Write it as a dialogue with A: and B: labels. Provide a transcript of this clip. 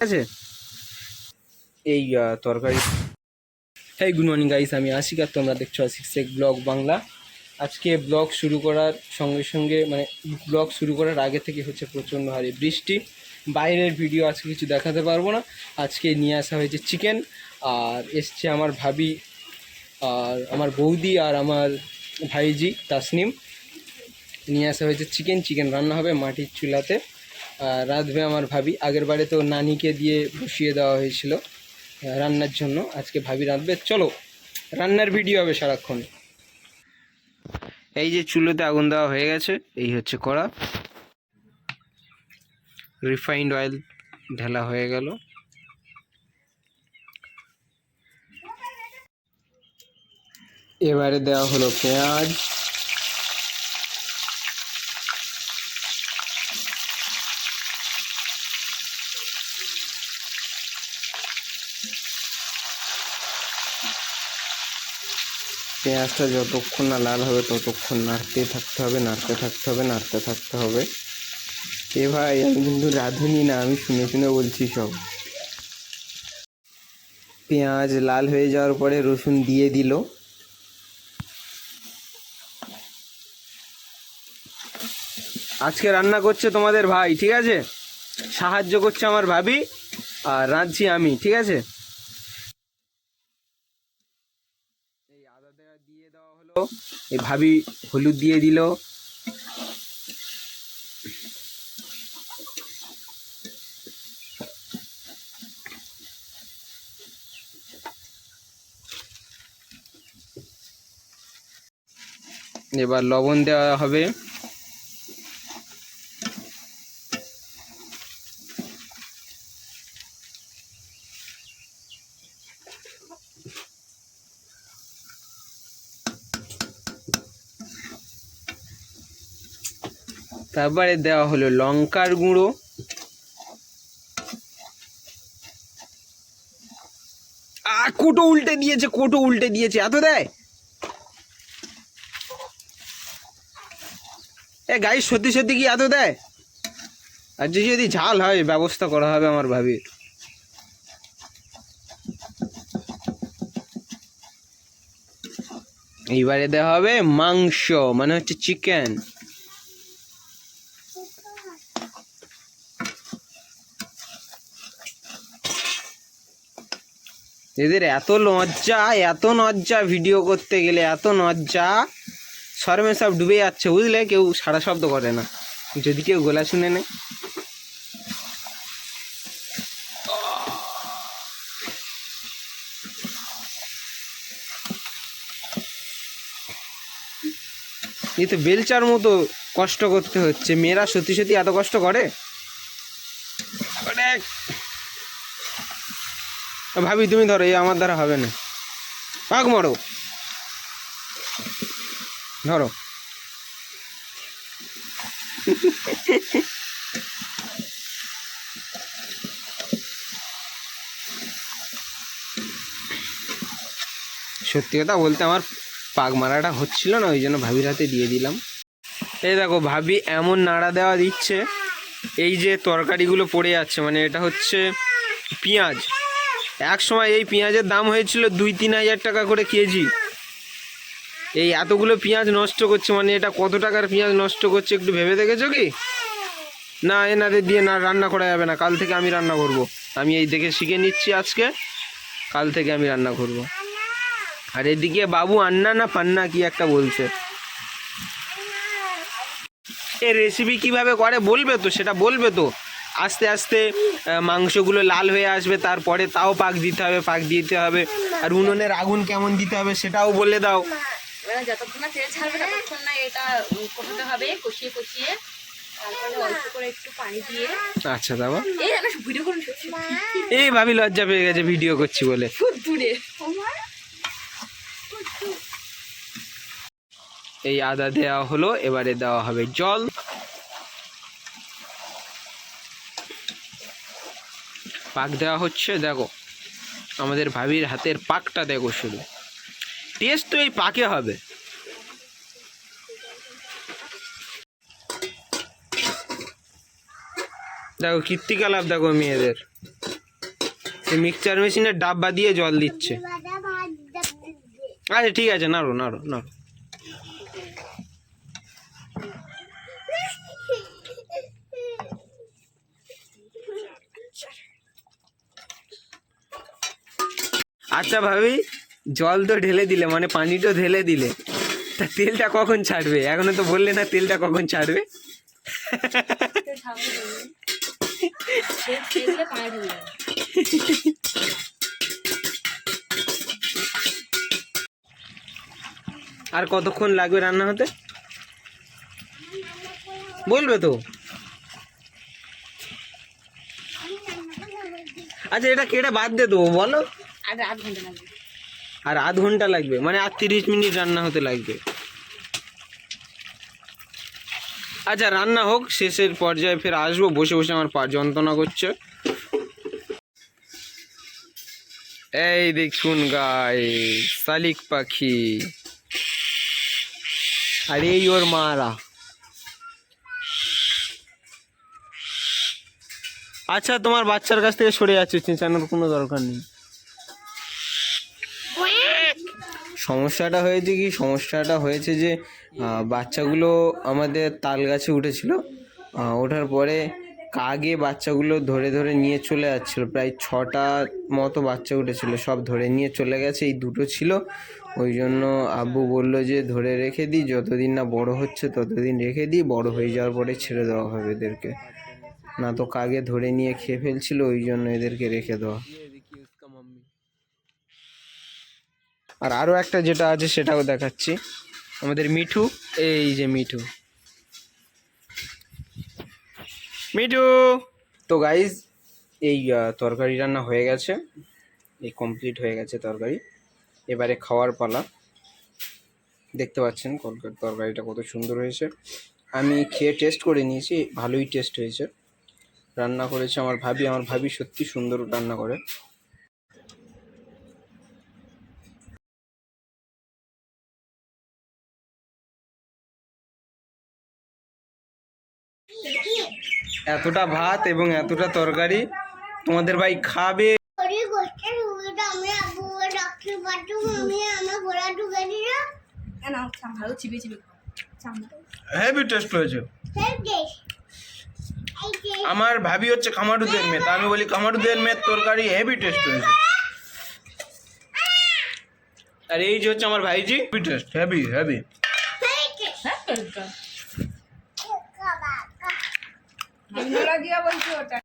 A: আছে এই তরকারি। হ্যাঁ, গুড মর্নিং গাইস, আমি আশিক আর তোমরা দেখছো আশিক শেখ ব্লগ বাংলা। আজকে ব্লগ শুরু করার সঙ্গে সঙ্গে ব্লগ শুরু করার আগে থেকে হচ্ছে প্রচণ্ড হারে বৃষ্টি। বাইরের ভিডিও আজকে কিছু দেখাতে পারবো না। আজকে নিয়ে আসা হয়েছে চিকেন, আর এসছে আমার ভাবি আর আমার বৌদি আর আমার ভাইজি তাসনিম। নিয়ে আসা হয়েছে চিকেন রান্না হবে মাটির চুলাতে। রাঁধবে আমার ভাবি। আগের বারে তো নানিকে দিয়ে বসিয়ে দেওয়া হয়েছিল রান্নার জন্য, আজকে ভাবি রাঁধবে। চলো রান্নার ভিডিও হবে সারাক্ষণ। এই যে চুলোতে আগুন দেওয়া হয়ে গেছে, এই হচ্ছে কড়া। রিফাইন্ড অয়েল ঢালা হয়ে গেল। এবারে দেওয়া হলো পেঁয়াজ, পেঁয়াজটা যতক্ষণ না লাল হবে ততক্ষণ নাড়তে থাকতে হবে। এ ভাই, আমি কিন্তু রাঁধুনি না, আমি শুনে শুনে বলছি সব। পেঁয়াজ লাল হয়ে যাওয়ার পরে রসুন দিয়ে দিল। আজকে রান্না করছে তোমাদের ভাই, ঠিক আছে? সাহায্য করছে আমার ভাবি, আর রাঁধছি আমি, ঠিক আছে? এই আদা দিয়ে দেওয়া হলো, এই ভাবি হলুদ দিয়ে দিল। এবার লবণ দেওয়া হবে। তারপরে দেওয়া হলো লঙ্কার গুঁড়ো। কোটো উল্টে দিয়েছে, এত দেয়? গাইস, সত্যি কি এত দেয়? আর যদি ঝাল হয় ব্যবস্থা করা হবে আমার ভাবির। এইবারে দেওয়া হবে মাংস, মানে হচ্ছে চিকেন। এদের এত লজ্জা ভিডিও করতে গেলে, এত লজ্জা, শরমে সব ডুবে যাচ্ছে, বুঝলে? কেউ সারা শব্দ করে না, যদি কেউ গলা শুনে নেয়। এই তো বেলচার মতো কষ্ট করতে হচ্ছে। মেয়েরা সত্যি এত কষ্ট করে? ভাবি তুমি ধরো, এই আমার দ্বারা হবে না, পাক মারো, ধরো। সত্যি কথা বলতে আমার পাক মারাটা হচ্ছিল না, ওই জন্য ভাবির হাতে দিয়ে দিলাম। এই দেখো, ভাবি এমন নাড়া দেওয়া দিচ্ছে, এই যে তরকারিগুলো পড়ে যাচ্ছে, মানে এটা হচ্ছে পেঁয়াজ। এক সময় এই পেঁয়াজের দাম হয়েছিল 2-3 হাজার টাকা করে কেজি। এই এতগুলো পেঁয়াজ নষ্ট করছে, মানে এটা কত টাকার পেঁয়াজ নষ্ট করছে একটু ভেবে দেখেছো কি? না, এনাদের দিয়ে না রান্না করা যাবে না, কাল থেকে আমি রান্না করব। আমি এই দেখে শিখে নিচ্ছি আজকে, কাল থেকে আমি রান্না করব। আর এদিকে বাবু আন্না না পান্না কি একটা বলছে। এই রেসিপি কিভাবে করে বলবে তো, সেটা বলবে তো। আস্তে আস্তে মাংসগুলো লাল হয়ে আসবে, তারপরে তাও পাক দিতে হবে। আর উনুনের আগুন কেমন দিতে হবে সেটাও বলে দাও।
B: যতক্ষণ না তেল ছাড়বে ততক্ষণ না এটা কষাতে হবে, কষিয়ে তারপরে অল্প করে একটু পানি দিয়ে।
A: আচ্ছা, তারপর
B: এই ভিডিও করুন।
A: এই ভাবি লজ্জা পেয়ে গেছে ভিডিও করছি বলে।
B: দূরে
A: এই আদা দেওয়া হলো, এবারে দেওয়া হবে জল। পাক দেওয়া হচ্ছে, দেখো আমাদের ভাবির হাতের পাকটা দেখো, শুধু টেস্ট তো এই পাকে হবে। দেখো কীর্তিকলাপ, দেখো মেয়েদের। মিক্সচার মেশিনের ডাব্বা দিয়ে জল দিচ্ছে। আচ্ছা ঠিক আছে, নাড়ো নাড়ো নাড়ো। আচ্ছা ভাবি, জল তো ঢেলে দিলে, মানে পানিটা ঢেলে দিলে, তা তেলটা কখন ছাড়বে? এখনো তো বললে না তেলটা কখন ছাড়বে। আর কতক্ষণ লাগবে রান্না হতে বলবে তো? আচ্ছা এটা কেটে বাদ দিয়ে দেবো বলো।
B: আর আধ ঘন্টা লাগবে।
A: আর আধ ঘন্টা লাগবে, মানে আর 30 মিনিট রান্না হতে লাগবে। আচ্ছা রান্না হোক, শেষের পর্যায়ে ফের আসবো। বসে বসে আমার পা যন্ত্রণা করছে। এই দেখুন গাইস, শালিক পাখি আর এই ওর মারা। আচ্ছা তোমার বাচ্চার কাছ থেকে সরে যাচ্ছে, চেঁচানোর কোনো দরকার নেই। সমস্যাটা হয়েছে কি, সমস্যাটা হয়েছে যে বাচ্চাগুলো আমাদের তাল গাছে উঠেছিল। ওঠার পরে কাগে বাচ্চাগুলো ধরে ধরে নিয়ে চলে যাচ্ছিলো। প্রায় 6টা মতো বাচ্চা উঠেছিল, সব ধরে নিয়ে চলে গেছে। এই দুটো ছিল, ওই জন্য আব্বু বললো যে ধরে রেখে দিই, যতদিন না বড় হচ্ছে ততদিন রেখে দিই, বড় হয়ে যাওয়ার পরে ছেড়ে দেওয়া হবে এদেরকে। না তো কাগে ধরে নিয়ে খেয়ে ফেলছিল, ওই জন্য এদেরকে রেখে দেওয়া। আর আরও একটা যেটা আছে সেটাও দেখাচ্ছি, আমাদের মিঠু। এই যে মিঠু, মিঠু। তো গাইজ এই তরকারি রান্না হয়ে গেছে, এই কমপ্লিট হয়ে গেছে তরকারি। এবারে খাওয়ার পালা। দেখতে পাচ্ছেন তরকারিটা কত সুন্দর হয়েছে। আমি খেয়ে টেস্ট করে নিয়েছি, ভালোই টেস্ট হয়েছে। রান্না করেছে আমার ভাবি। আমার ভাবি সত্যি সুন্দর রান্না করে। এতটা ভাত এবং এতটা তরকারি তোমাদের ভাই খাবে? হেভি টেস্ট হয়েছে। আমার ভাবি হচ্ছে কামারুদের মেয়ে, তা আমি বলি কামারুদের মেয়ের তরকারি হেভি টেস্ট হয়েছে। আর এই যে হচ্ছে আমার ভাইজি, heavy test, heavy heavy.
B: Technology বলছি ওটা।